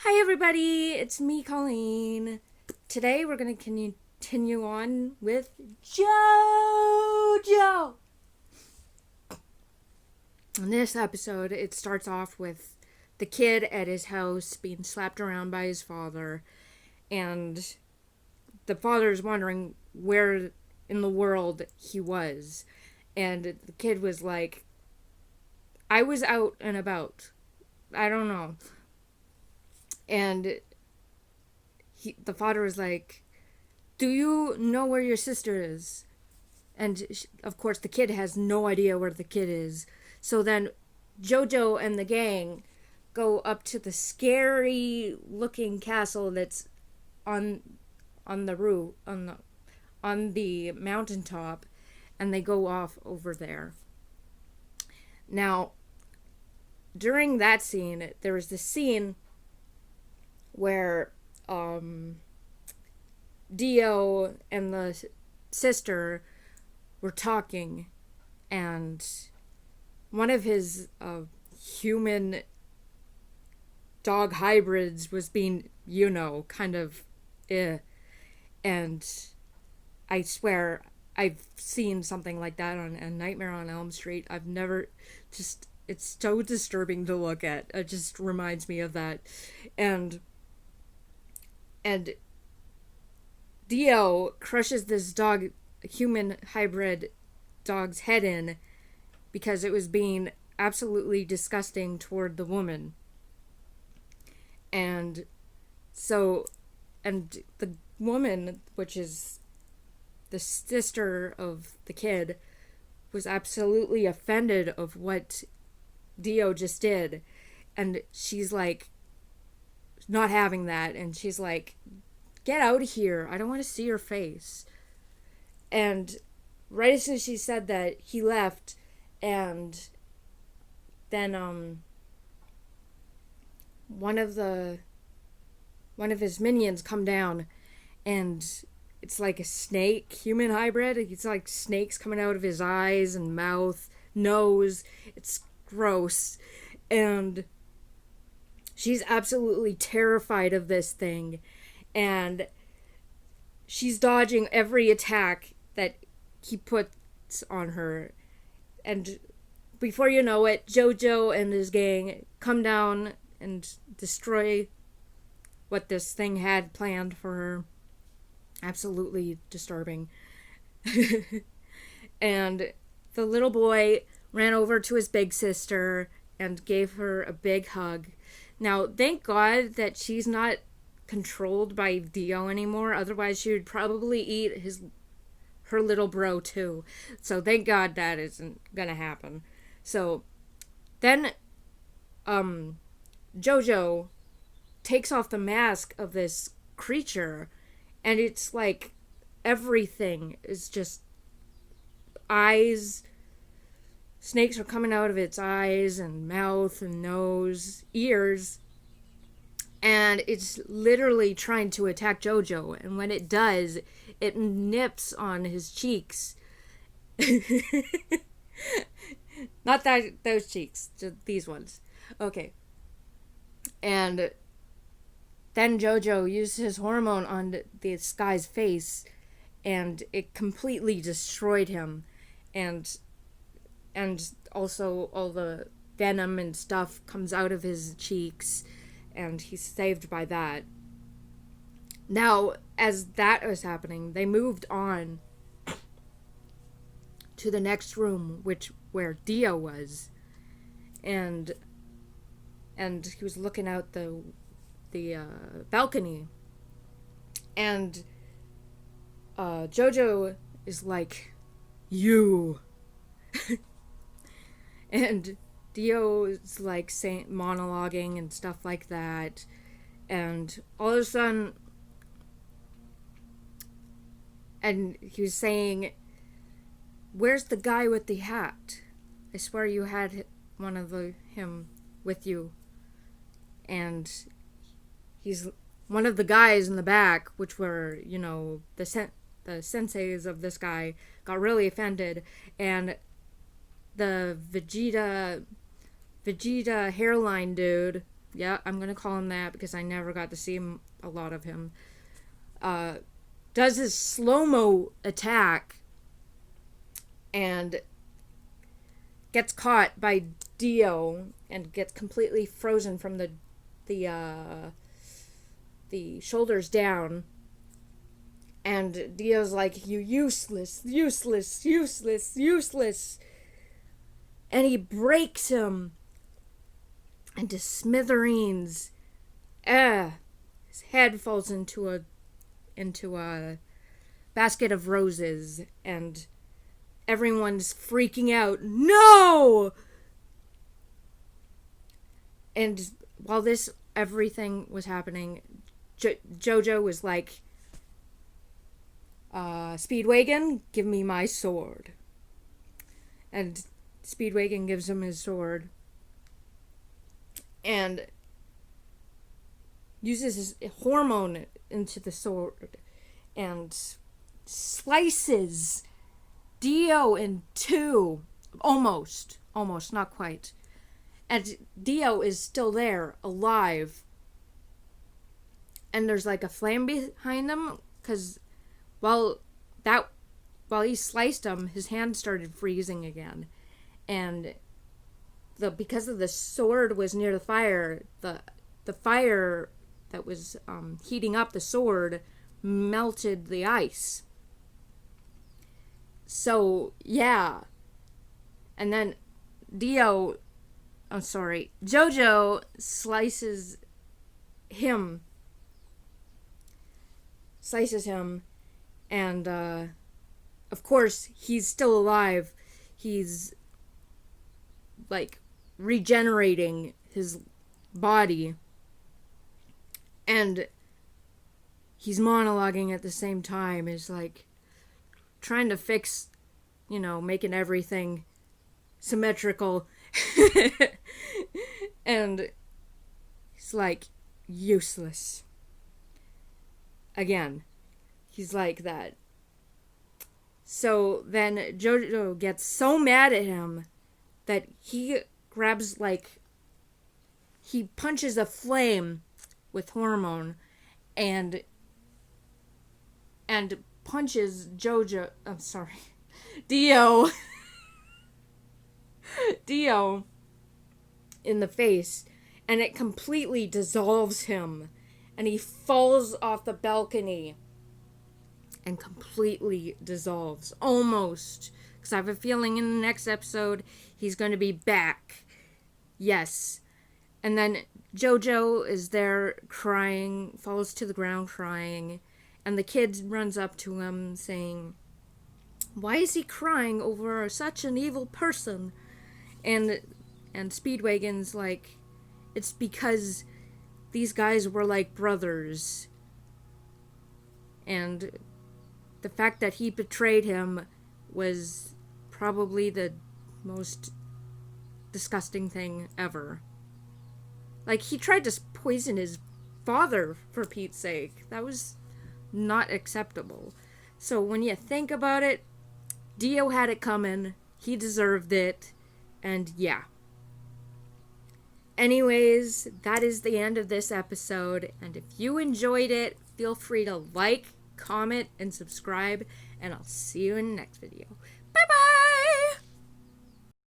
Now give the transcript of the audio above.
Hi everybody, it's me, Colleen. Today we're going to continue on with JoJo. In this episode, it starts off with the kid at his house being slapped around by his father, and the father is wondering where in the world he was. And the kid was like, I was out and about. I don't know. And the father was like, do you know where your sister is? And of course, the kid has no idea where the kid is. So then JoJo and the gang go up to the scary looking castle that's on the roof on the mountaintop, and they go off over there. Now, during that scene, there was this scene where Dio and the sister were talking, and one of his human dog hybrids was being, kind of and I swear I've seen something like that on A Nightmare on Elm Street. I've never it's so disturbing to look at. It just reminds me of that. And Dio crushes this human hybrid dog's head in because it was being absolutely disgusting toward the woman. And the woman, which is the sister of the kid, was absolutely offended of what Dio just did. And she's like, not having that. And she's like, get out of here. I don't want to see your face. And right as soon as she said that, he left. And then one of his minions come down, and it's like a snake human hybrid. It's like snakes coming out of his eyes and mouth, nose. It's gross. And she's absolutely terrified of this thing, and she's dodging every attack that he puts on her. And before you know it, JoJo and his gang come down and destroy what this thing had planned for her. Absolutely disturbing. And the little boy ran over to his big sister and gave her a big hug. Now, thank God that she's not controlled by Dio anymore. Otherwise, she would probably eat her little bro too. So thank God that isn't gonna happen. So then JoJo takes off the mask of this creature, and it's like everything is just eyes. Snakes are coming out of its eyes and mouth and nose, ears, and it's literally trying to attack JoJo. And when it does, it nips on his cheeks. Not those cheeks, just these ones. Okay. And then JoJo used his hormone on this guy's face, and it completely destroyed him. And also all the venom and stuff comes out of his cheeks, and he's saved by that. Now, as that was happening, they moved on to the next room, where Dio was, and he was looking out the balcony, and JoJo is like, you. And Dio's like monologuing and stuff like that, and all of a sudden, and he was saying, where's the guy with the hat? I swear you had him with you. And he's one of the guys in the back, which were, the senseis of this guy, got really offended, and the Vegeta hairline dude Yeah, I'm going to call him that because I never got to see a lot of him. Does his slow-mo attack and gets caught by Dio and gets completely frozen from the shoulders down. And Dio's like, you useless, useless, useless, useless. And he breaks him into smithereens. His head falls into a basket of roses, and everyone's freaking out. No! And while everything was happening, JoJo was like, Speedwagon, give me my sword. And Speedwagon gives him his sword and uses his hormone into the sword and slices Dio in two. Almost, not quite. And Dio is still there, alive. And there's like a flame behind him, because while he sliced him, his hand started freezing again. And because of the sword was near the fire, the fire that was heating up the sword melted the ice. So, yeah. And then JoJo slices him, and of course he's still alive. He's like regenerating his body, and he's monologuing at the same time. Is like trying to fix, making everything symmetrical. And he's like, useless. Again, he's like that. So then JoJo gets so mad at him that he grabs, he punches a flame with hormone and punches Dio in the face, and it completely dissolves him, and he falls off the balcony and completely dissolves. Almost. Because I have a feeling in the next episode he's going to be back. Yes. And then JoJo is there crying, falls to the ground crying, and the kid runs up to him saying, why is he crying over such an evil person? And Speedwagon's like, it's because these guys were like brothers. And the fact that he betrayed him was probably the most disgusting thing ever. Like, he tried to poison his father, for Pete's sake. That was not acceptable. So when you think about it, Dio had it coming. He deserved it. And yeah. Anyways, that is the end of this episode. And if you enjoyed it, feel free to like, comment, and subscribe. And I'll see you in the next video. Bye-bye!